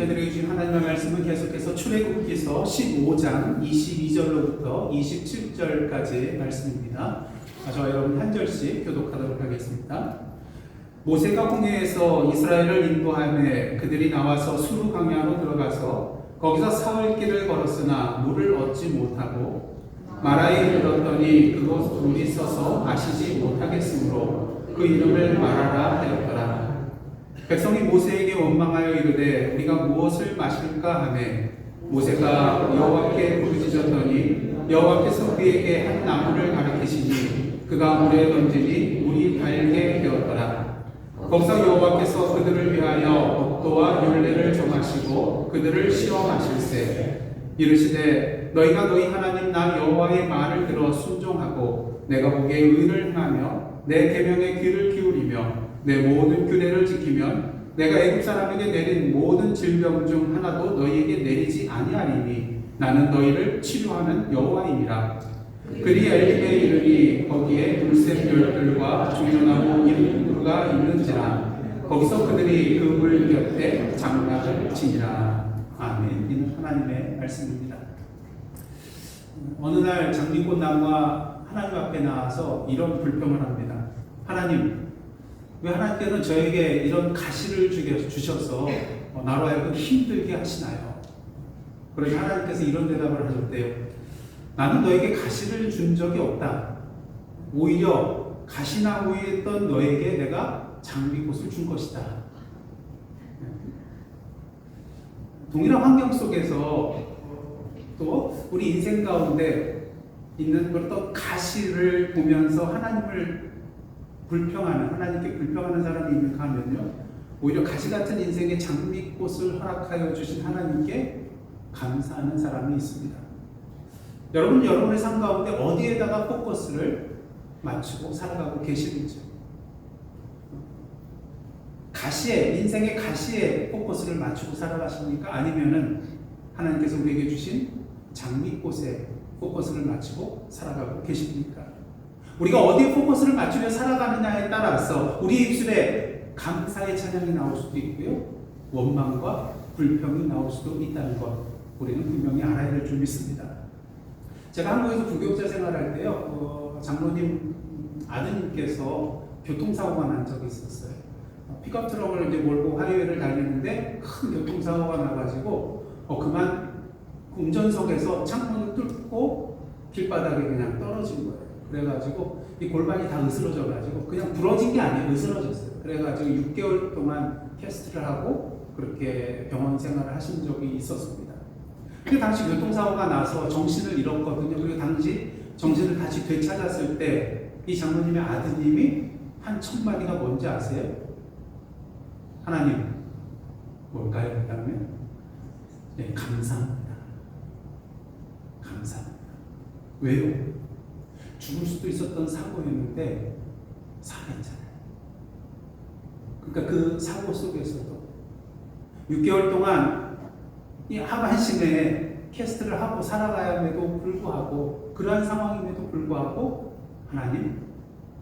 전해드려주신 하나님의 말씀은 계속해서 출애굽기서 15장 22절로부터 27절까지의 말씀입니다. 저와 여러분 한 절씩 교독하도록 하겠습니다. 모세가 홍해에서 이스라엘을 인도하며 그들이 나와서 수르 광야로 들어가서 거기서 사흘 길을 걸었으나 물을 얻지 못하고 마라에 이르렀더니 그곳 물이 써서 마시지 못하겠으므로 그 이름을 마라라 하였더라. 백성이 모세에게 원망하여 이르되 우리가 무엇을 마실까 하매 모세가 여호와께 부르짖었더니 여호와께서 그에게 한 나무를 가리키시니 그가 물에 던지니 물이 달게 되었더라. 거기서 여호와께서 그들을 위하여 옥도와 율례를 정하시고 그들을 시험하실세 이르시되 너희가 너희 하나님 나 여호와의 말을 들어 순종하고 내가 보기에 의를 행하며 내 계명에 귀를 기울이며 내 모든 규례를 지키면 내가 애굽 사람에게 내린 모든 질병 중 하나도 너희에게 내리지 아니하리니 나는 너희를 치료하는 여호와이니라. 그리 엘림에 이르니 거기에 물샘 열들과 종려나무 이름가 있는지라 거기서 그들이 그 물 곁에 장막을 치니라. 아멘. 이는 하나님의 말씀입니다. 어느 날 장미꽃나무가 하나님 앞에 나와서 이런 불평을 합니다. 하나님, 왜 하나님께서는 저에게 이런 가시를 주셔서 나로 하여금 힘들게 하시나요? 그러니 하나님께서 이런 대답을 하셨대요. 나는 너에게 가시를 준 적이 없다. 오히려 가시나무에 있던 너에게 내가 장미꽃을 준 것이다. 동일한 환경 속에서 또 우리 인생 가운데 있는 어떤 가시를 보면서 하나님을 불평하는, 하나님께 불평하는 사람이 있는가 하면요, 오히려 가시 같은 인생의 장미꽃을 허락하여 주신 하나님께 감사하는 사람이 있습니다. 여러분, 여러분의 삶 가운데 어디에다가 포커스를 맞추고 살아가고 계시는지, 가시에, 인생의 가시에 포커스를 맞추고 살아가십니까? 아니면은 하나님께서 우리에게 주신 장미꽃에 포커스를 맞추고 살아가고 계십니까? 우리가 어디에 포커스를 맞추며 살아가느냐에 따라서 우리 입술에 감사의 찬양이 나올 수도 있고요, 원망과 불평이 나올 수도 있다는 것, 우리는 분명히 알아야 될 줄 믿습니다. 제가 한국에서 부교육자 생활할 때요, 장로님 아드님께서 교통사고가 난 적이 있었어요. 픽업 트럭을 이제 몰고 하이웨이를 달리는데 큰 교통사고가 나가지고 그만 운전석에서 창문을 뚫고 길바닥에 그냥 떨어진 거예요. 그래가지고 이 골반이 다 으스러져가지고 그냥 부러진 게 아니에요. 으스러졌어요. 그래가지고 6개월 동안 캐스트를 하고 그렇게 병원 생활을 하신 적이 있었습니다. 그 당시 교통사고가 나서 정신을 잃었거든요. 그리고 당시 정신을 다시 되찾았을 때 이 장로님의 아드님이 한 첫 마디가 뭔지 아세요? 하나님, 뭘까요? 그 다음에? 네, 감사합니다. 감사합니다. 왜요? 죽을 수도 있었던 사고였는데 살아있잖아요. 그러니까 그 사고 속에서도 6개월 동안 이 하반신에 캐스트를 하고 살아가야에도 불구하고, 그러한 상황임에도 불구하고 하나님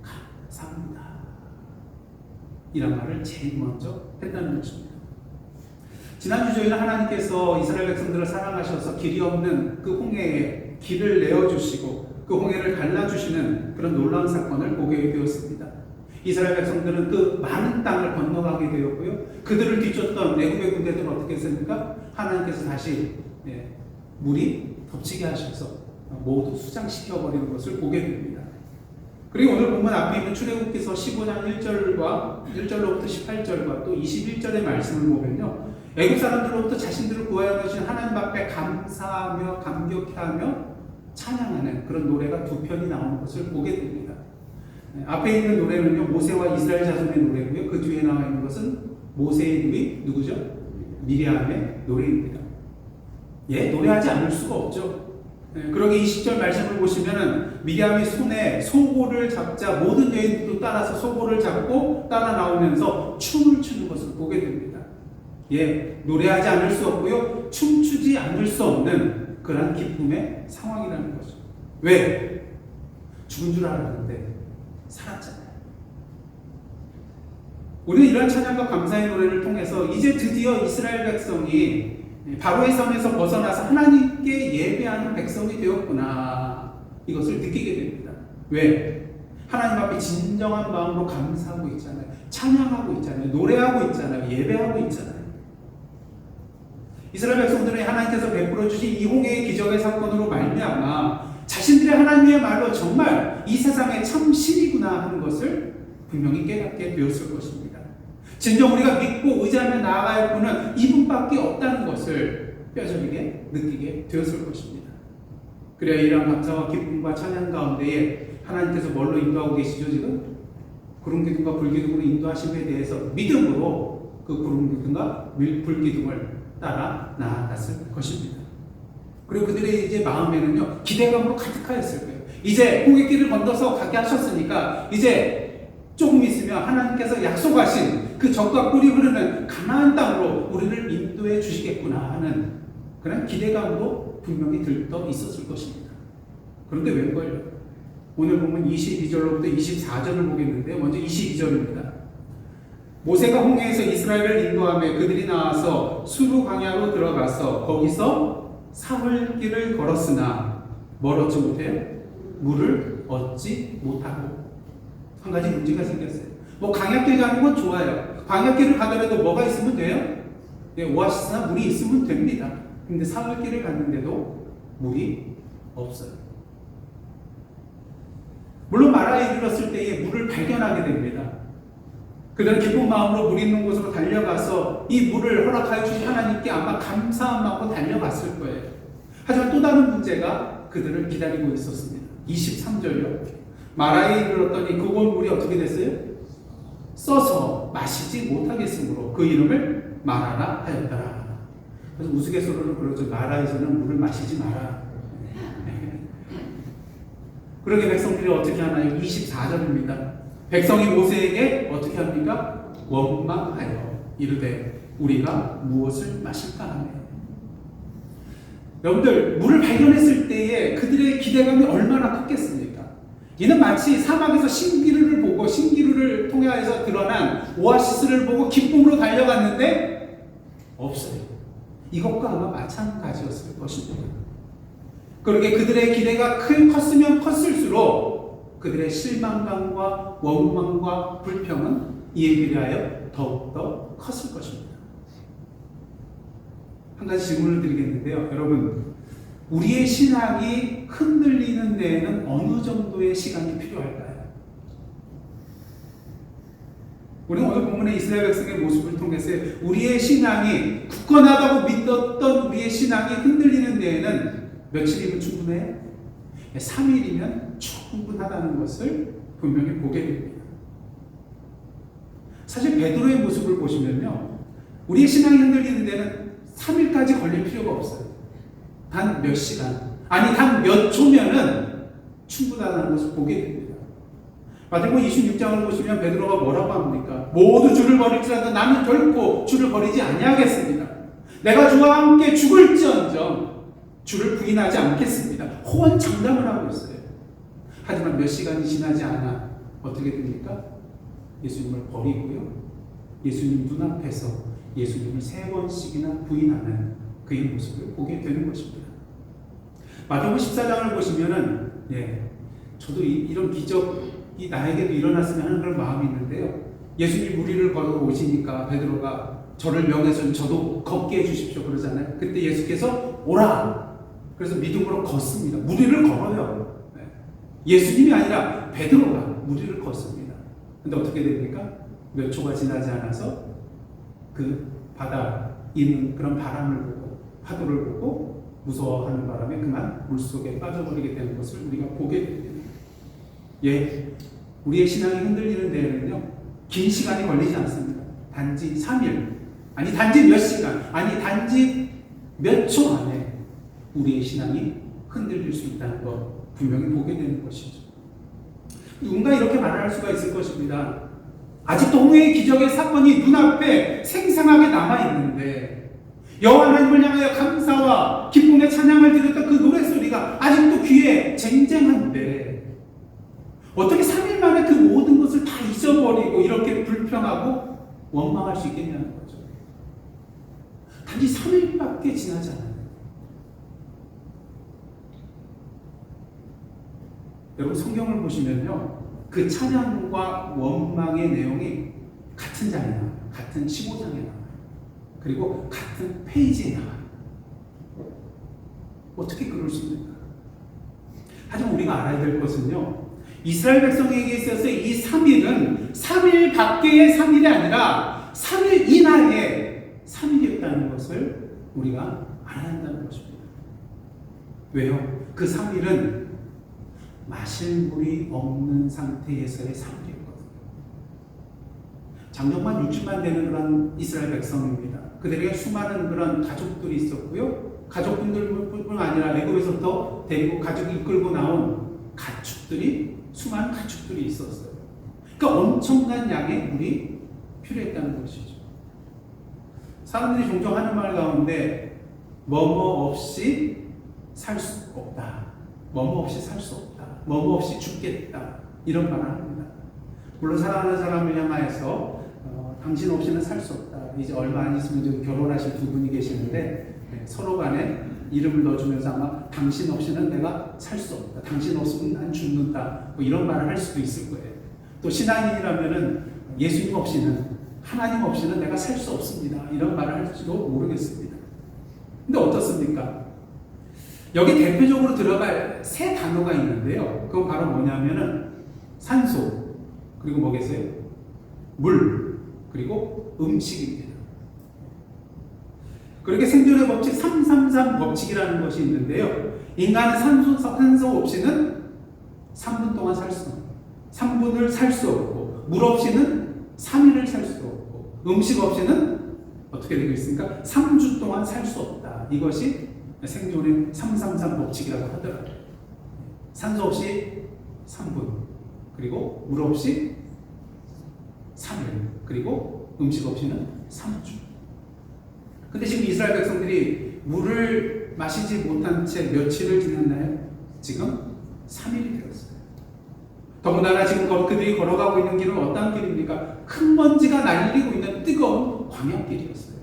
감사합니다 이란 말을 제일 먼저 했다는 것입니다. 지난주 저희는 하나님께서 이스라엘 백성들을 사랑하셔서 길이 없는 그 홍해에 길을 내어주시고 그 홍해를 갈라주시는 그런 놀라운 사건을 보게 되었습니다. 이스라엘 백성들은 그 많은 땅을 건너가게 되었고요, 그들을 뒤쫓던 애굽의 군대들은 어떻게 했습니까? 하나님께서 다시 물이 덮치게 하셔서 모두 수장시켜버리는 것을 보게 됩니다. 그리고 오늘 본문 앞에 있는 출애굽기서 15장 1절로부터 18절과 또 21절의 말씀을 보면요, 애굽 사람들로부터 자신들을 구하여 주신 하나님 앞에 감사하며 감격해하며 찬양하는 그런 노래가 두 편이 나오는 것을 보게 됩니다. 앞에 있는 노래는요, 모세와 이스라엘 자손의 노래고요, 그 뒤에 나와 있는 것은 모세의 누이 누구죠? 미리암의 노래입니다. 노래하지 않을 수가 없죠. 그러게 20절 말씀을 보시면은 미리암이 손에 소고를 잡자 모든 여인들도 따라서 소고를 잡고 따라 나오면서 춤을 추는 것을 보게 됩니다. 노래하지 않을 수 없고요, 춤추지 않을 수 없는 그런 기쁨의 상황이라는 거죠. 왜? 죽은 줄 알았는데 살았잖아요. 우리는 이러한 찬양과 감사의 노래를 통해서 이제 드디어 이스라엘 백성이 바로의 섬에서 벗어나서 하나님께 예배하는 백성이 되었구나, 이것을 느끼게 됩니다. 왜? 하나님 앞에 진정한 마음으로 감사하고 있잖아요. 찬양하고 있잖아요. 노래하고 있잖아요. 예배하고 있잖아요. 이스라엘 백성들은 하나님께서 베풀어 주신 이 홍해의 기적의 사건으로 말미암아 자신들의 하나님의 말로 정말 이 세상에 참 신이구나 하는 것을 분명히 깨닫게 되었을 것입니다. 진정 우리가 믿고 의지하며 나아갈 분은 이분밖에 없다는 것을 뼈저리게 느끼게 되었을 것입니다. 그래야 이러한 감사와 기쁨과 찬양 가운데에 하나님께서 뭘로 인도하고 계시죠? 지금 구름 기둥과 불 기둥으로 인도하심에 대해서 믿음으로 그 구름 기둥과 불 기둥을 따라 나아갔을 것입니다. 그리고 그들의 이제 마음에는요, 기대감으로 가득하였을 거예요. 이제 홍해길을 건너서 가게 하셨으니까 이제 조금 있으면 하나님께서 약속하신 그 젖과 꿀이 흐르는 가나안 땅으로 우리를 인도해 주시겠구나 하는 그런 기대감으로 분명히 들떠 있었을 것입니다. 그런데 웬걸요? 오늘 보면 22절로부터 24절을 보겠는데, 먼저 22절입니다. 모세가 홍해에서 이스라엘을 인도하며 그들이 나와서 수르 광야로 들어가서 거기서 사흘길을 걸었으나 뭘 얻지 못해요? 물을 얻지 못하고. 한 가지 문제가 생겼어요. 뭐 광야길 가는 건 좋아요. 광야길을 가더라도 뭐가 있으면 돼요? 네, 오아시스나 물이 있으면 됩니다. 근데 사흘길을 갔는데도 물이 없어요. 물론 마라에 이르렀을 때에 물을 발견하게 됩니다. 그들은 기쁜 마음으로 물 있는 곳으로 달려가서 이 물을 허락하여 주신 하나님께 아마 감사한 마음으로 달려갔을 거예요. 하지만 또 다른 문제가 그들을 기다리고 있었습니다. 23절요. 마라에 이르렀더니 그곳 물이 어떻게 됐어요? 써서 마시지 못하겠으므로 그 이름을 마라라 하였더라. 그래서 우스갯소리로 그러죠. 마라에서는 물을 마시지 마라. 그러게 백성들이 어떻게 하나요? 24절입니다. 백성이 모세에게 어떻게 합니까? 원망하여 이르되 우리가 무엇을 마실까 하며. 여러분들, 물을 발견했을 때에 그들의 기대감이 얼마나 컸겠습니까? 이는 마치 사막에서 신기루를 보고 신기루를 통해서 드러난 오아시스를 보고 기쁨으로 달려갔는데 없어요. 이것과 아마 마찬가지였을 것입니다. 그렇게 그들의 기대가 컸으면 컸을수록 그들의 실망감과 원망과 불평은 이에 비하여 더욱더 컸을 것입니다. 한 가지 질문을 드리겠는데요. 여러분, 우리의 신앙이 흔들리는 데에는 어느 정도의 시간이 필요할까요? 우리는 오늘 본문의 이스라엘 백성의 모습을 통해서 우리의 신앙이 굳건하다고 믿었던 우리의 신앙이 흔들리는 데에는 며칠이면 충분해요? 3일이면 충분하다는 것을 분명히 보게 됩니다. 사실 베드로의 모습을 보시면요, 우리의 신앙이 흔들리는 데는 3일까지 걸릴 필요가 없어요. 단 몇 시간, 아니 단 몇 초면은 충분하다는 것을 보게 됩니다. 마태복음 26장을 보시면 베드로가 뭐라고 합니까? 모두 주를 버릴지라도 나는 결코 주를 버리지 아니하겠습니다. 내가 주와 함께 죽을지언정 주를 부인하지 않겠습니다. 호언장담을 하고 있어요. 하지만 몇 시간이 지나지 않아 어떻게 됩니까? 예수님을 버리고요, 예수님 눈앞에서 예수님을 3번씩이나 부인하는 그의 모습을 보게 되는 것입니다. 마태복음 14장을 보시면은, 저도 이런 기적이 나에게도 일어났으면 하는 그런 마음이 있는데요. 예수님 무리를 걸어 오시니까 베드로가 저를 명해서 저도 걷게 해주십시오 그러잖아요. 그때 예수께서 오라. 그래서 믿음으로 걷습니다. 무리를 걸어요. 예수님이 아니라 베드로가 무리를 걷습니다. 근데 어떻게 됩니까? 몇 초가 지나지 않아서 그 바다 있는 그런 바람을 보고 파도를 보고 무서워하는 바람에 그만 물속에 빠져버리게 되는 것을 우리가 보게 됩니다. 우리의 신앙이 흔들리는 데에는요, 긴 시간이 걸리지 않습니다. 단지 3일, 아니 단지 몇 시간, 아니 단지 몇 초 안에 우리의 신앙이 흔들릴 수 있다는 것 분명히 보게 되는 것이죠. 누군가 이렇게 말할 수가 있을 것입니다. 아직도 홍해의 기적의 사건이 눈앞에 생생하게 남아있는데 여호와 하나님을 향하여 감사와 기쁨의 찬양을 드렸던 그 노랫소리가 아직도 귀에 쟁쟁한데 어떻게 3일 만에 그 모든 것을 다 잊어버리고 이렇게 불평하고 원망할 수 있겠냐는 거죠. 단지 3일밖에 지나지 않아요. 여러분 성경을 보시면요, 그 찬양과 원망의 내용이 같은 장에 나와요. 같은 15장에 나와요. 그리고 같은 페이지에 나와요. 어떻게 그럴 수 있는가? 하지만 우리가 알아야 될 것은요, 이스라엘 백성에게 있어서 이 3일은 3일 밖의 3일이 아니라 3일 이나의 3일이었다는 것을 우리가 알아야 한다는 것입니다. 왜요? 그 3일은 마실 물이 없는 상태에서의 3일이었거든요. 장정만 60만 되는 그런 이스라엘 백성입니다. 그들에게 수많은 그런 가족들이 있었고요. 가족분들뿐 아니라 애굽에서부터 데리고 가족이 이끌고 나온 가축들이, 수많은 가축들이 있었어요. 그러니까 엄청난 양의 물이 필요했다는 것이죠. 사람들이 종종 하는 말 가운데 뭐뭐 없이 살 수 없다, 뭐뭐 없이 살 수 없다, 뭐뭐 없이 죽겠다, 이런 말을 합니다. 물론 사랑하는 사람을 향하여서 당신 없이는 살 수 없다. 이제 얼마 안 있으면 좀 결혼하실 두 분이 계시는데 서로 간에 이름을 넣어주면서 아마 당신 없이는 내가 살 수 없다, 당신 없으면 난 죽는다, 뭐 이런 말을 할 수도 있을 거예요. 또 신앙인이라면은 예수님 없이는, 하나님 없이는 내가 살 수 없습니다, 이런 말을 할지도 모르겠습니다. 근데 어떻습니까? 여기 대표적으로 들어갈 세 단어가 있는데요. 그건 바로 뭐냐면은 산소, 그리고 뭐겠어요? 물, 그리고 음식입니다. 그렇게 생존의 법칙 333 법칙이라는 것이 있는데요. 인간은 산소 없이는 3분 동안 살 수 없고, 3분을 살 수 없고, 물 없이는 3일을 살 수 없고, 음식 없이는 어떻게 되겠습니까? 3주 동안 살 수 없다. 이것이 생존의 333 법칙이라고 하더라고요. 산소 없이 3분, 그리고 물 없이 3일, 그리고 음식 없이는 3주. 근데 지금 이스라엘 백성들이 물을 마시지 못한 채 며칠을 지냈나요? 지금 3일이 되었어요. 더군다나 지금 그들이 걸어가고 있는 길은 어떤 길입니까? 큰 먼지가 날리고 있는 뜨거운 광야길이었어요.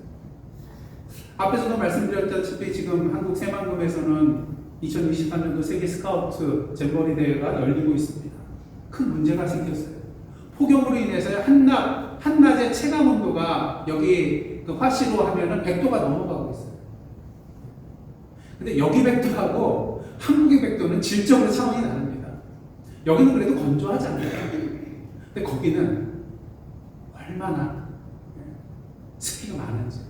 앞에서도 말씀드렸다시피 지금 한국 새만금에서는 2023년도 세계 스카우트 잼버리 대회가 열리고 있습니다. 큰 문제가 생겼어요. 폭염으로 인해서 한낮의 체감 온도가 여기 그 화씨로 하면은 100도가 넘어가고 있어요. 근데 여기 100도하고 한국의 100도는 질적으로 차원이 다릅니다. 여기는 그래도 건조하지 않아요. 근데 거기는 얼마나 습기가 많은지.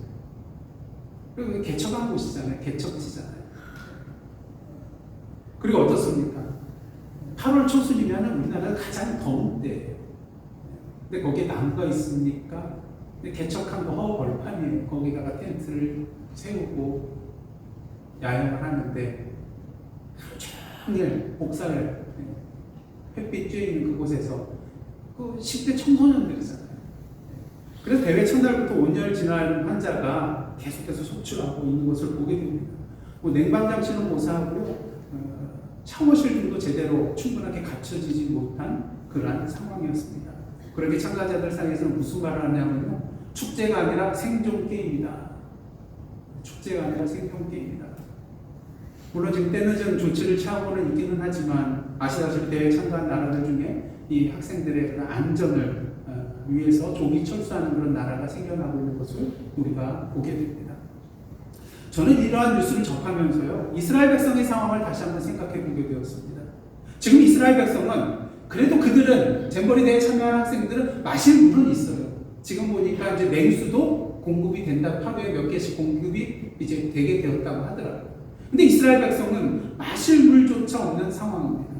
그리고 개척한 곳이잖아요. 개척지잖아요. 그리고 어떻습니까? 8월 초순이면 우리나라가 가장 더운 때예요. 근데 거기에 나무가 있으니까 개척한 거 허벌판이에요. 거기다가 텐트를 세우고 야영을 하는데 하루 종일 옥살을 햇빛 쬐 있는 그곳에서 그 10대 청소년들이잖아요. 그래서 대회 첫날부터 온열 질환 환자가 계속해서 속출하고 있는 것을 보게 됩니다. 뭐 냉방장치는 고사하고요, 샤워실들도 제대로 충분하게 갖춰지지 못한 그러한 상황이었습니다. 그렇게 참가자들 사이에서는 무슨 말을 하냐면요, 축제가 아니라 생존 게임이다. 축제가 아니라 생존 게임이다. 물론 지금 때늦은 조치를 취하고는 있기는 하지만 아시다시피 대회 참가한 나라들 중에 이 학생들의 그런 안전을 위해서 조기 철수하는 그런 나라가 생겨나고 있는 것을 우리가 보게 됩니다. 저는 이러한 뉴스를 접하면서요, 이스라엘 백성의 상황을 다시 한번 생각해 보게 되었습니다. 지금 이스라엘 백성은 그래도 그들은 잼버리 대회에 참여한 학생들은 마실 물은 있어요. 지금 보니까 이제 냉수도 공급이 된다. 하루에 몇 개씩 공급이 이제 되게 되었다고 하더라고요. 근데 이스라엘 백성은 마실 물조차 없는 상황입니다.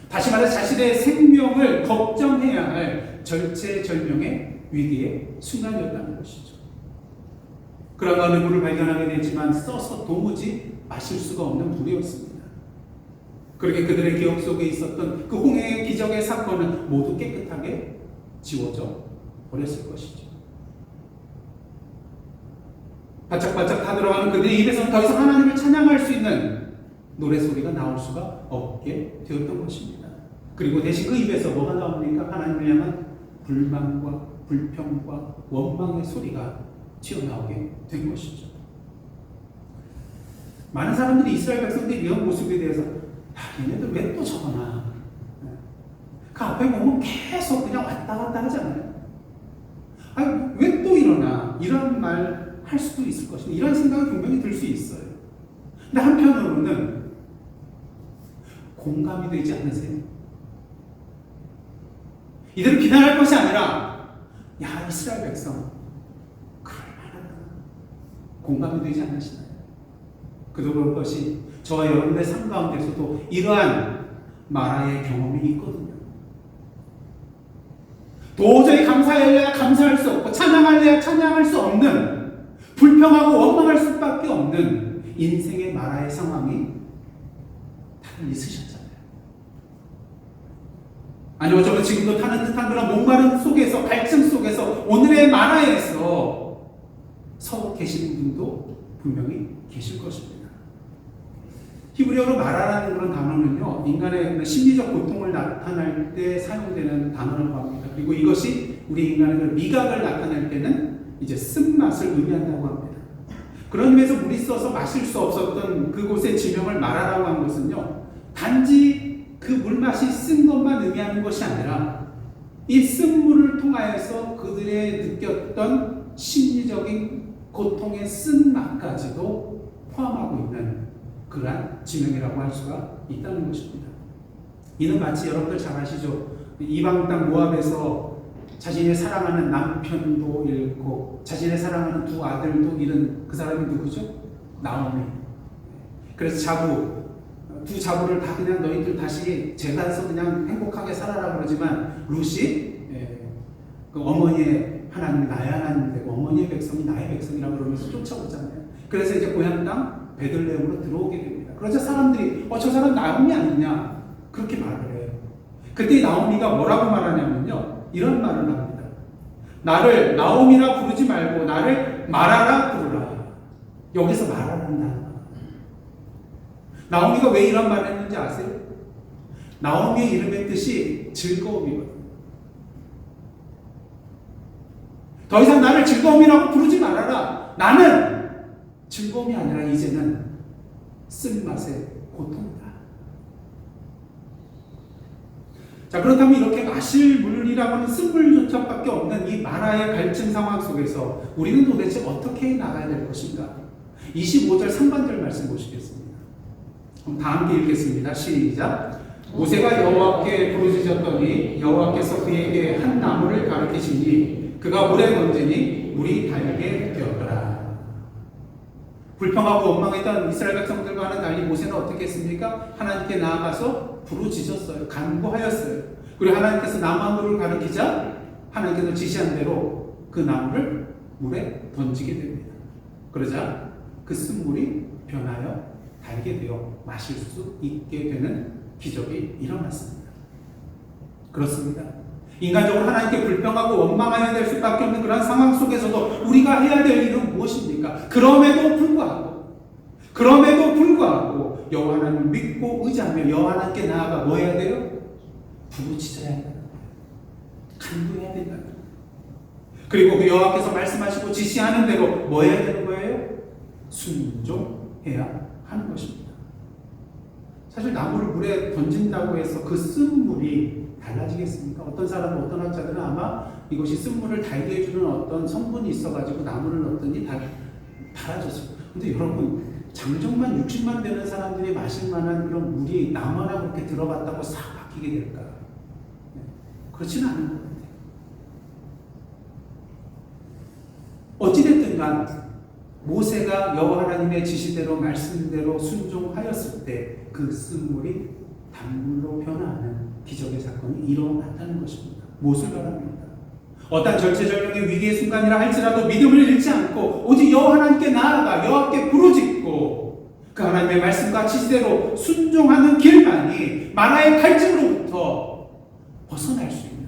다시 말해 자신의 생명을 걱정해야 할 절체절명의 위기의 순간이었다는 것이죠. 그런 가운데 물을 발견하게 되지만 써서 도무지 마실 수가 없는 물이었습니다. 그렇게 그들의 기억 속에 있었던 그 홍해의 기적의 사건은 모두 깨끗하게 지워져 버렸을 것이죠. 바짝바짝 타들어가는 그들의 입에서는 더 이상 하나님을 찬양할 수 있는 노래소리가 나올 수가 없게 되었던 것입니다. 그리고 대신 그 입에서 뭐가 나옵니까? 하나님을 향한 불만과 불평과 원망의 소리가 튀어나오게 된 것이죠. 많은 사람들이 이스라엘 백성들의 이런 모습에 대해서 얘네들 왜 또 저러나, 그 앞에 보면 계속 그냥 왔다 갔다 하잖아요. 왜 또 이러나, 이런 말 할 수도 있을 것이다, 이런 생각이 분명히 들 수 있어요. 근데 한편으로는 공감이 되지 않으세요? 이들을 비난할 것이 아니라, 야, 이스라엘 백성 그럴만하다, 공감이 되지 않으시나요? 그런 것이 저와 여러분의 삶 가운데서도 이러한 마라의 경험이 있거든요. 도저히 감사해야 감사할 수 없고 찬양할래야 찬양할 수 없는, 불평하고 원망할 수밖에 없는 인생의 마라의 상황이 다들 있으셨잖아요. 아니 어쩌면 지금도 타는 듯한 그런 목마름 속에서, 갈증 속에서, 오늘의 마라에서 서 계시는 분도 분명히 계실 것입니다. 히브리어로 마라라는 그런 단어는요, 인간의 심리적 고통을 나타낼 때 사용되는 단어라고 합니다. 그리고 이것이 우리 인간의 미각을 나타낼 때는 이제 쓴맛을 의미한다고 합니다. 그런 의미에서 물이 써서 마실 수 없었던 그곳의 지명을 마라라고 한 것은요, 단지 그 물맛이 쓴 것만 의미하는 것이 아니라 이 쓴물을 통하여서 그들의 느꼈던 심리적인 고통의 쓴맛까지도 포함하고 있는 그러한 지명이라고 할 수가 있다는 것입니다. 이는 마치 여러분들 잘 아시죠? 이방 땅 모압에서 자신의 사랑하는 남편도 잃고 자신의 사랑하는 두 아들도 잃은 그 사람이 누구죠? 나오미. 그래서 두 자부를 다 그냥 너희들 다시 재단서 그냥 행복하게 살아라 그러지만 룻이 그 어머니의 하나님 나의 하나님 되고 어머니의 백성이 나의 백성이라고 그러면서 쫓아오잖아요. 그래서 이제 고향 땅 베들레헴으로 들어오게 됩니다. 그러자 사람들이 저 사람 나오미 아니냐 그렇게 말을 해요. 그때 나오미가 뭐라고 말하냐면요, 이런 말을 합니다. 나를 나오미라 부르지 말고 나를 마라라 부르라. 여기서 마라라는 단어. 나오미가 왜 이런 말을 했는지 아세요? 나오미의 이름의 뜻이 즐거움이거든요. 더 이상 나를 즐거움이라고 부르지 말아라. 나는 즐거움이 아니라 이제는 쓴맛의 고통이다. 자, 그렇다면 이렇게 마실 물이라고 하는 쓴물조차밖에 없는 이 마라의 갈증 상황 속에서 우리는 도대체 어떻게 나가야 될 것인가? 25절 상반절 말씀 보시겠습니다. 그럼 다 함께 읽겠습니다. 시작. 모세가 여호와께 부르짖었더니 여호와께서 그에게 한 나무를 가르치시니 그가 물에 던지니 물이 달게 되었더라. 불평하고 원망했던 이스라엘 백성들과는 달리 모세는 어떻게 했습니까? 하나님께 나아가서 부르짖었어요. 간구하였어요. 그리고 하나님께서 나무 한 그루를 가르치자 하나님께서 지시한 대로 그 나무를 물에 던지게 됩니다. 그러자 그 쓴물이 변하여 달게 되어 마실 수 있게 되는 기적이 일어났습니다. 그렇습니다. 인간적으로 하나님께 불평하고 원망해야 될 수밖에 없는 그런 상황 속에서도 우리가 해야 될 일은 무엇입니까? 그럼에도 불구하고 여호와 하나님을 믿고 의지하며 여호와 하나님께 나아가 뭐 해야 돼요? 부르짖어야 한다는 거예요. 간구해야 된다는 거예요. 그리고 그 여호와께서 말씀하시고 지시하는 대로 뭐 해야 되는 거예요? 순종해야 하는 것입니다. 사실 나무를 물에 던진다고 해서 그 쓴물이 달라지겠습니까? 어떤 사람은, 어떤 학자들은 아마 이것이 쓴물을 달게 해주는 어떤 성분이 있어가지고 나무를 넣었더니 달아졌어요. 근데 여러분, 장정만 60만 되는 사람들이 마실 만한 그런 물이 나무 하나 그렇게 들어갔다고 싹 바뀌게 될까? 그렇지는 않은 것 같아요. 어찌됐든 간 모세가 여호와 하나님의 지시대로 말씀대로 순종하였을 때 그 쓴물이 단물로 변화하는 기적의 사건이 일어났다는 것입니다. 무엇을 말합니까? 어떤 절체절명의 위기의 순간이라 할지라도 믿음을 잃지 않고 오직 여호와 하나님께 나아가 여호와께 부르짖고 그 하나님의 말씀과 지시대로 순종하는 길만이 마라의 갈증으로부터 벗어날 수 있는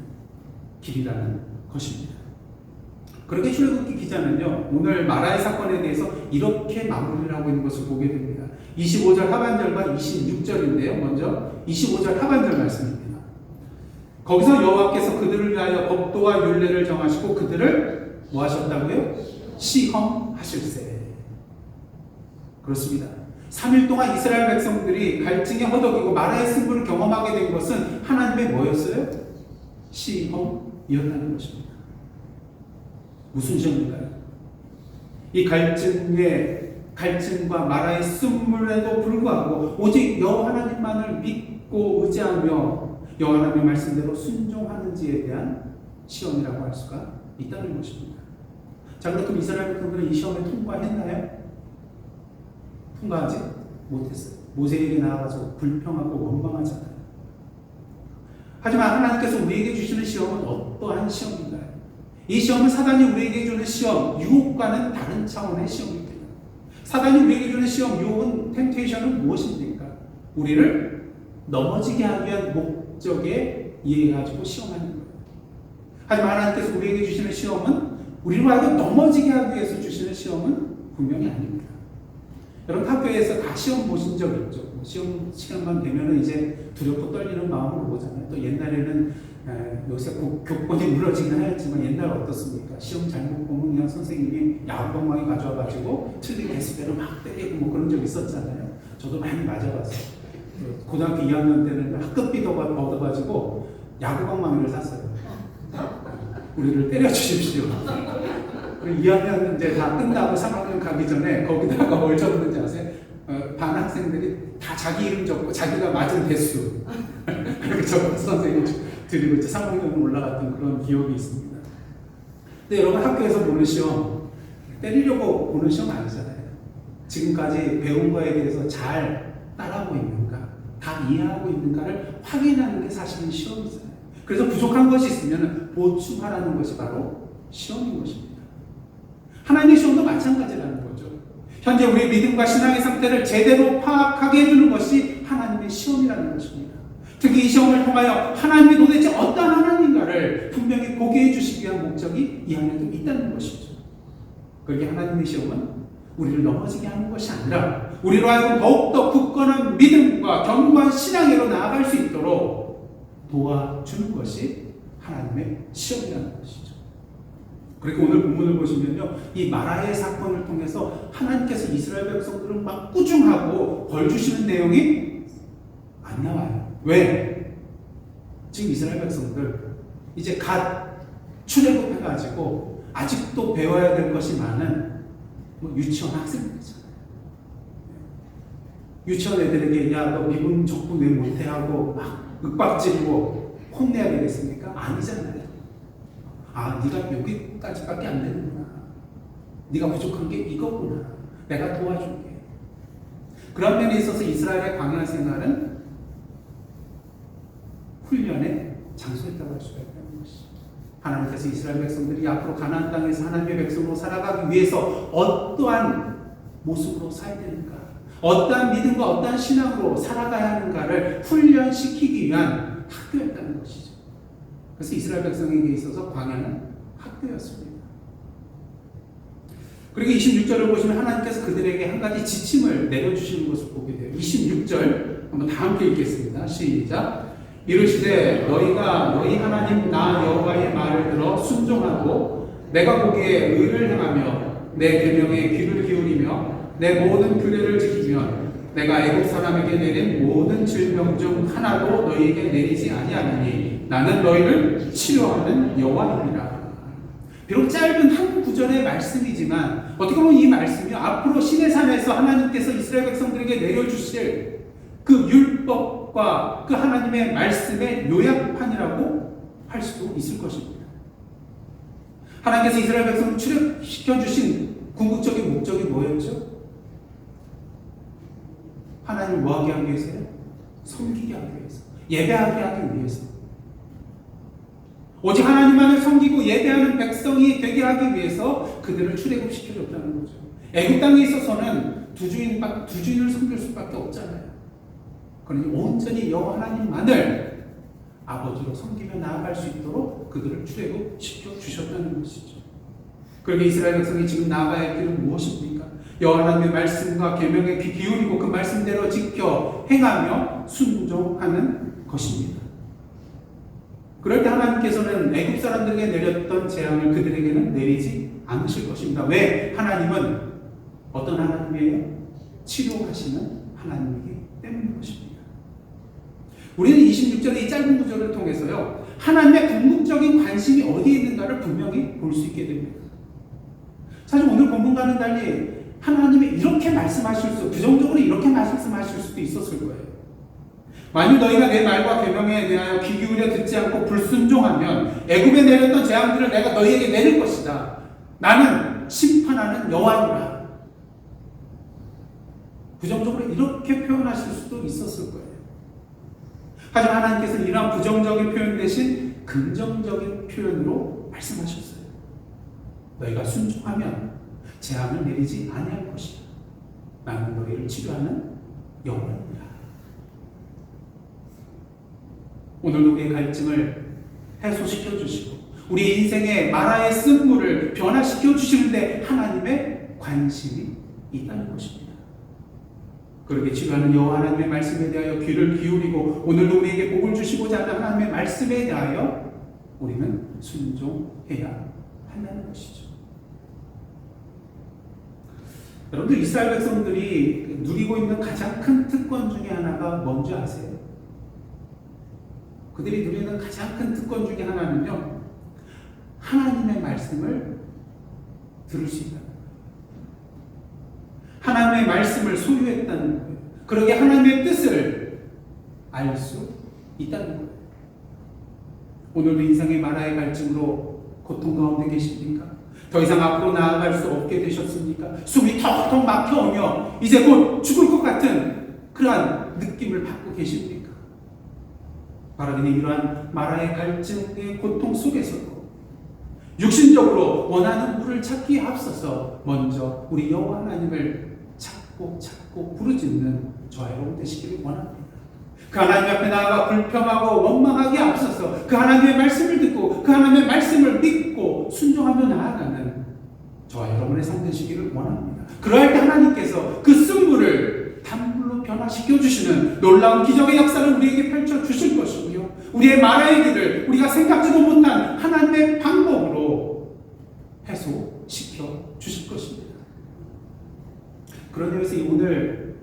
길이라는 것입니다. 그렇게 출애굽기 기자는요, 오늘 마라의 사건에 대해서 이렇게 마무리를 하고 있는 것을 보게 됩니다. 25절 하반절과 26절인데요. 먼저 25절 하반절 말씀입니다. 거기서 여호와께서 그들을 위하여 법도와 율례를 정하시고 그들을 뭐 하셨다고요? 시험하실세. 그렇습니다. 3일 동안 이스라엘 백성들이 갈증에 허덕이고 마라의 승부를 경험하게 된 것은 하나님의 뭐였어요? 시험이었다는 것입니다. 무슨 시험인가요? 이 갈증과 마라의 쓴물에도 불구하고 오직 여호와 하나님만을 믿고 의지하며 여호와 하나님의 말씀대로 순종하는지에 대한 시험이라고 할 수가 있다는 것입니다. 자, 그럼 이스라엘 백성들은 이 시험에 통과했나요? 통과하지 못했어요. 모세에게 나아가서 불평하고 원망하잖아요. 하지만 하나님께서 우리에게 주시는 시험은 어떠한 시험인가요? 이 시험은 사단이 우리에게 주는 시험, 유혹과는 다른 차원의 시험입니다. 사단이 우리에게 주는 시험, 유혹은, 템테이션은 무엇입니까? 우리를 넘어지게 하기 위한 목적에 의해가지고 시험하는 거예요. 하지만 하나님께서 우리에게 주시는 시험은 우리로 하여금 넘어지게 하기 위해서 주시는 시험은 분명히 아닙니다. 여러분 학교에서 다 시험 보신 적 있죠? 시험 시간만 되면은 이제 두렵고 떨리는 마음으로 보잖아요. 또 옛날에는 요새 교권이 무너지긴 하였지만 옛날 어떻습니까? 시험 잘못 보면 그냥 선생님이 야구방망이 가져와가지고 틀린 개수대로 막 때리고 뭐 그런 적 있었잖아요. 저도 많이 맞아봤어요. 고등학교 2학년 때는 학급비 얻어가지고 야구방망이를 샀어요. 우리를 때려주십시오. 2학년 이제 다 끝나고 3학년 가기 전에 거기다가 뭘 적었는지 아세요? 반 학생들이 다 자기 이름 적고 자기가 맞은 대수 그렇게 적어서 선생님 드리고 이제 3학년 올라갔던 그런 기억이 있습니다. 근데 여러분 학교에서 보는 시험 때리려고 보는 시험 아니잖아요. 지금까지 배운 거에 대해서 잘 따라하고 있는가, 다 이해하고 있는가를 확인하는 게 사실은 시험이잖아요. 그래서 부족한 것이 있으면 보충하라는 것이 바로 시험인 것입니다. 하나님의 시험도 마찬가지라는 거죠. 현재 우리의 믿음과 신앙의 상태를 제대로 파악하게 해주는 것이 하나님의 시험이라는 것입니다. 특히 이 시험을 통하여 하나님이 도대체 어떤 하나님인가를 분명히 보게 해주시기 위한 목적이 이 안에도 있다는 것이죠. 그렇게 하나님의 시험은 우리를 넘어지게 하는 것이 아니라 우리로 하여금 더욱더 굳건한 믿음과 견고한 신앙으로 나아갈 수 있도록 도와주는 것이 하나님의 시험이라는 것이죠. 그리고 오늘 본문을 보시면요, 이 마라의 사건을 통해서 하나님께서 이스라엘 백성들을 막 꾸중하고 벌 주시는 내용이 안 나와요. 왜? 지금 이스라엘 백성들 이제 갓 출애굽해가지고 아직도 배워야 될 것이 많은 유치원 학생들이잖아요. 유치원 애들에게 야, 너 미분 적분 왜 못해 하고 막 윽박지르고 혼내야 되겠습니까? 아니잖아요. 아, 네가 여기까지밖에 안 되는구나. 네가 부족한 게 이거구나. 내가 도와줄게. 그런 면에 있어서 이스라엘의 광야 생활은 훈련의 장소였다고 할 수가 있다는 것이죠. 하나님께서 이스라엘 백성들이 앞으로 가나안 땅에서 하나님의 백성으로 살아가기 위해서 어떠한 모습으로 살아야 되는가, 어떠한 믿음과 어떠한 신앙으로 살아가야 하는가를 훈련시키기 위한 학교였다는 것이죠. 그래서 이스라엘 백성에게 있어서 광야는 학교였습니다. 그리고 26절을 보시면 하나님께서 그들에게 한 가지 지침을 내려주시는 것을 보게 돼요. 26절 한번 다 함께 읽겠습니다. 시작. 이르시되 너희가 너희 하나님 나 여호와의 말을 들어 순종하고 내가 보기에 의를 행하며 내 계명에 귀를 기울이며 내 모든 규례를 지키면 내가 애국 사람에게 내린 모든 질병 중 하나도 너희에게 내리지 아니하느니 나는 너희를 치료하는 여호와이니라. 비록 짧은 한 구절의 말씀이지만 어떻게 보면 이 말씀이 앞으로 시내산에서 하나님께서 이스라엘 백성들에게 내려주실 그 율법과 그 하나님의 말씀의 요약판이라고 할 수도 있을 것입니다. 하나님께서 이스라엘 백성을 출애굽시켜주신 궁극적인 목적이 뭐였죠? 하나님을 뭐하게 하기 위해서요? 섬기게 하기 위해서, 예배하게 하기 위해서. 오직 하나님만을 섬기고 예배하는 백성이 되게 하기 위해서 그들을 출애굽시켜줬다는 거죠. 애굽 땅에 있어서는 두 주인을 섬길 수밖에 없잖아요. 그러니 온전히 여호와 하나님만을 아버지로 섬기며 나아갈 수 있도록 그들을 출애굽시켜 주셨다는 것이죠. 그러게 이스라엘 백성이 지금 나아가야 할 길은 무엇입니까? 여호와 하나님의 말씀과 계명에 귀 기울이고 그 말씀대로 지켜 행하며 순종하는 것입니다. 그럴 때 하나님께서는 애굽 사람들에게 내렸던 재앙을 그들에게는 내리지 않으실 것입니다. 왜? 하나님은 어떤 하나님이에요? 치료하시는 하나님이기 때문인 것입니다. 우리는 26절의 이 짧은 구절을 통해서요, 하나님의 궁극적인 관심이 어디에 있는가를 분명히 볼 수 있게 됩니다. 사실 오늘 본문과는 달리 하나님이 이렇게 말씀하실 수, 부정적으로 이렇게 말씀하실 수도 있었을 거예요. 만일 너희가 내 말과 계명에 대하여 귀 기울여 듣지 않고 불순종하면 애굽에 내렸던 재앙들을 내가 너희에게 내릴 것이다. 나는 심판하는 여호와니라. 부정적으로 이렇게 표현하실 수도 있었을 거예요. 하지만 하나님께서는 이러한 부정적인 표현 대신 긍정적인 표현으로 말씀하셨어요. 너희가 순종하면 재앙을 내리지 아니할 것이다. 나는 너희를 치료하는 여호와니라. 오늘도 우리의 갈증을 해소시켜 주시고 우리 인생의 마라의 쓴물을 변화시켜 주시는데 하나님의 관심이 있다는 것입니다. 그렇게 치료하는 여호와 하나님의 말씀에 대하여 귀를 기울이고 오늘도 우리에게 복을 주시고자 하는 하나님의 말씀에 대하여 우리는 순종해야 한다는 것이죠. 여러분들, 이스라엘 백성들이 누리고 있는 가장 큰 특권 중에 하나가 뭔지 아세요? 그들이 누리는 가장 큰 특권 중에 하나는요, 하나님의 말씀을 들을 수 있다는 거예요. 하나님의 말씀을 소유했다는 거예요. 그러게 하나님의 뜻을 알 수 있다는 거예요. 오늘도 인생의 마라의 갈증으로 고통 가운데 계십니까? 더 이상 앞으로 나아갈 수 없게 되셨습니까? 숨이 턱턱 막혀오며 이제 곧 죽을 것 같은 그러한 느낌을 받고 계십니까? 바라기는 이러한 마라의 갈증의 고통 속에서도 육신적으로 원하는 물을 찾기에 앞서서 먼저 우리 여호와 하나님을 찾고 부르짖는 저와 여러분 되시기를 원합니다. 그 하나님 앞에 나아가 불평하고 원망하기에 앞서서 그 하나님의 말씀을 듣고 그 하나님의 말씀을 믿고 순종하며 나아가는 저와 여러분의 삶 되시기를 원합니다. 그러할 때 하나님께서 그 쓴물을 단물로 변화시켜 주시는 놀라운 기적의 역사를 우리에게 펼쳐 주실 것이고요, 우리의 마라의 길을 우리가 생각지도 못한 하나님의 방법으로 해소시켜 주실 것입니다. 그런 의미에서 오늘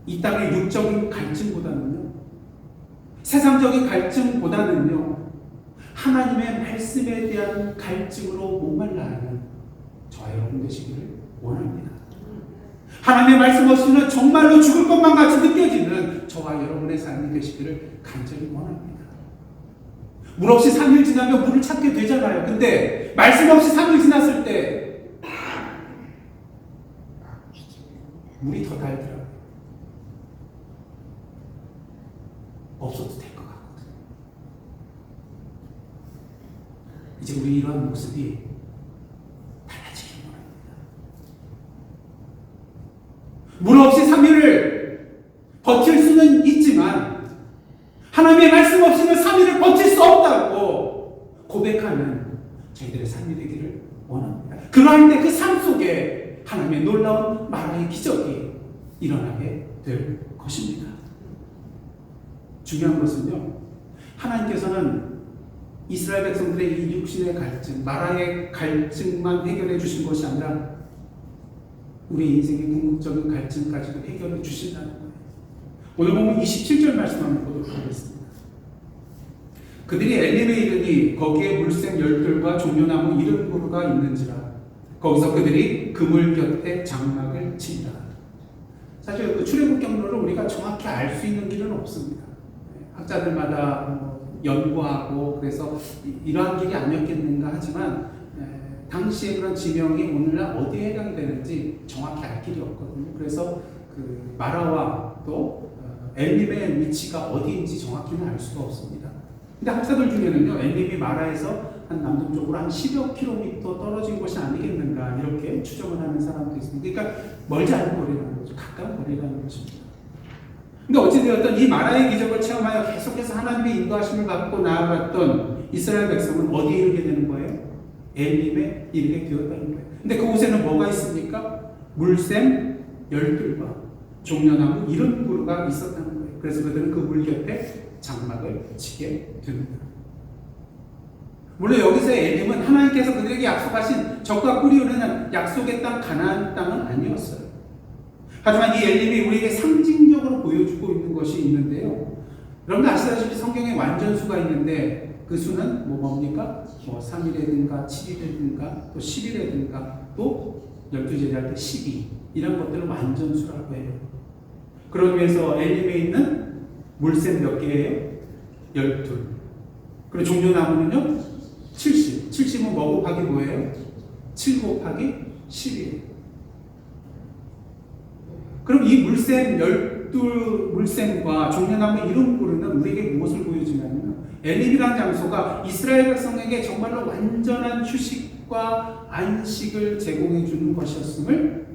이 땅의 육적인 갈증보다는요, 세상적인 갈증보다는요, 하나님의 말씀에 대한 갈증으로 목말라하는 저와 여러분 되시기를 원합니다. 하나님의 말씀 없이는 정말로 죽을 것만 같이 느껴지는 저와 여러분의 삶이 되시기를 간절히 원합니다. 물 없이 3일 지나면 물을 찾게 되잖아요. 근데 말씀 없이 3일 지났을 때 물이 더 달더라고요. 없어도 될 것 같거든요. 이제 우리 이러한 모습이 달라지길 원합니다. 물 없이 3일을 버틸 수는 있지만 하나님의 말씀 없이는 3일을 버틸 수 없다고 고백하는 저희들의 삶이 되기를 원합니다. 그러할 때 그 삶 속에 하나님의 놀라운 마라의 기적이 일어나게 될 것입니다. 중요한 것은요, 하나님께서는 이스라엘 백성들의 이 육신의 갈증, 마라의 갈증만 해결해 주신 것이 아니라 우리 인생의 궁극적인 갈증까지도 해결해 주신다는 거예요. 오늘 보면 27절 말씀 한번 보도록 하겠습니다. 그들이 엘림에 이르니 거기에 물샘 열둘과 종려나무 70그루가 있는지라. 거기서 그들이 그물 곁에 장막을 치니라. 사실 그 출애굽 경로를 우리가 정확히 알 수 있는 길은 없습니다. 학자들마다 연구하고 그래서 이러한 길이 아니었겠는가 하지만 당시의 그런 지명이 오늘날 어디에 해당이 되는지 정확히 알 길이 없거든요. 그래서 그 마라와 또 엘림의 위치가 어디인지 정확히는 알 수가 없습니다. 근데 학자들 중에는요, 엘림이 마라에서 한 남동쪽으로 한 10여 킬로미터 떨어진 곳이 아니겠는가 이렇게 추정을 하는 사람도 있습니다. 그러니까 멀지 않은 거리라는 거죠. 가까운 거리라는 것입니다. 근데 어찌되었든 이 마라의 기적을 체험하여 계속해서 하나님의 인도하심을 받고 나아갔던 이스라엘 백성은 어디에 이르게 되는 거예요? 엘림에 이르게 되었다는 거예요. 근데 그곳에는 뭐가 있습니까? 물샘 12과 종려나무 70그루가 있었다는 거예요. 그래서 그들은 그 물 곁에 장막을 치게 됩니다. 물론 여기서의 엘림은 하나님께서 그들에게 약속하신 적과 꿀이 흐르는 약속의 땅 가나안 땅은 아니었어요. 하지만 이 엘림이 우리에게 상징적으로 보여주고 있는 것이 있는데요. 여러분들 아시다시피 성경에 완전수가 있는데 그 수는 뭡니까? 3일이든가 7일이든가 또 10일이든가 또 12제자 할 때 12 이런 것들을 완전수라고 해요. 그러기 위해서 엘림에 있는 물샘 몇 개예요? 12. 그리고 종려나무는요? 70. 70은 뭐 곱하기 뭐예요? 7 곱하기 10이에요. 그럼 이 물샘 12물샘과 종려나무 이름 부르는 우리에게 무엇을 보여주냐면 엘림이라는 장소가 이스라엘 백성에게 정말로 완전한 휴식과 안식을 제공해 주는 것이었음을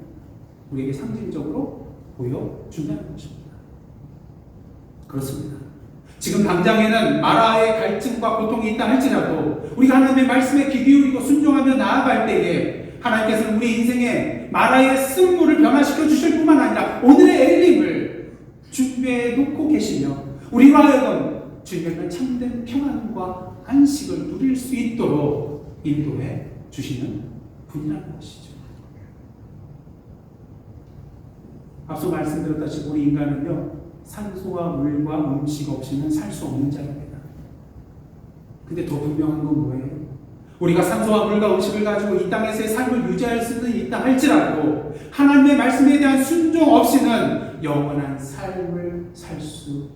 우리에게 상징적으로 보여준다는 것입니다. 그렇습니다. 지금 당장에는 마라의 갈증과 고통이 있다 할지라도 우리가 하나님의 말씀에 귀 기울이고 순종하며 나아갈 때에 하나님께서는 우리 인생에 마라의 쓴물을 변화시켜 주실 뿐만 아니라 오늘의 엘림을 준비해 놓고 계시며 우리로 하여금 주님의 참된 평안과 안식을 누릴 수 있도록 인도해 주시는 분이라는 것이죠. 앞서 말씀드렸다시피 우리 인간은요 산소와 물과 음식 없이는 살 수 없는 자입니다. 근데 더 분명한 건 뭐예요? 우리가 산소와 물과 음식을 가지고 이 땅에서의 삶을 유지할 수는 있다 할지라도 하나님의 말씀에 대한 순종 없이는 영원한 삶을 살 수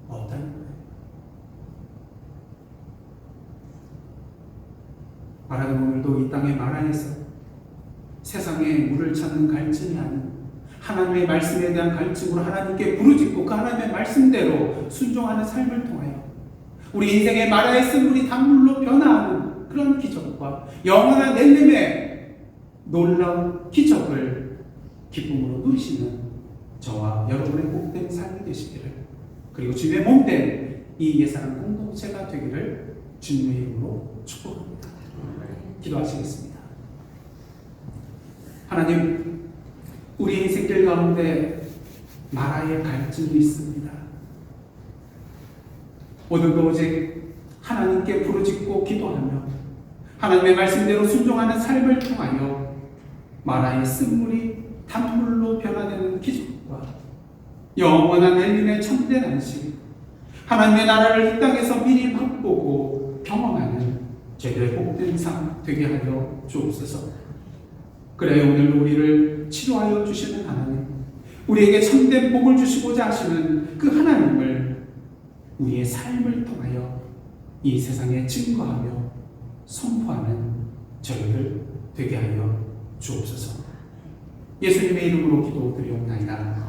없다는 거예요. 말하는 오늘도 이 땅의 마라에서 세상에 물을 찾는 갈증이 아닌 하나님의 말씀에 대한 갈증으로 하나님께 부르짖고 그 하나님의 말씀대로 순종하는 삶을 통하여 우리 인생의 마라의 쓴물이 단물로 변화하는 그런 기적과 영원한 엘림의 놀라운 기적을 기쁨으로 누리시는 저와 여러분의 복된 삶이 되시기를 그리고 주님의 몸된 이 예사랑 공동체가 되기를 주님의 이름으로 축복합니다. 기도하시겠습니다. 하나님, 우리 인생길 가운데 마라의 갈증이 있습니다. 오늘도 오직 하나님께 부르짖고 기도하며 하나님의 말씀대로 순종하는 삶을 통하여 마라의 쓴물이 단물로 변화되는 기적과 영원한 엘림의 참된 안식, 하나님의 나라를 이 땅에서 미리 맛보고 경험하는 저희들의 복된 삶 되게 하여 주옵소서. 그래 오늘 우리를 치료하여 주시는 하나님, 우리에게 참된 복을 주시고자 하시는 그 하나님을 우리의 삶을 통하여 이 세상에 증거하며 선포하는 저희들 되게 하여 주옵소서. 예수님의 이름으로 기도드리옵나이다.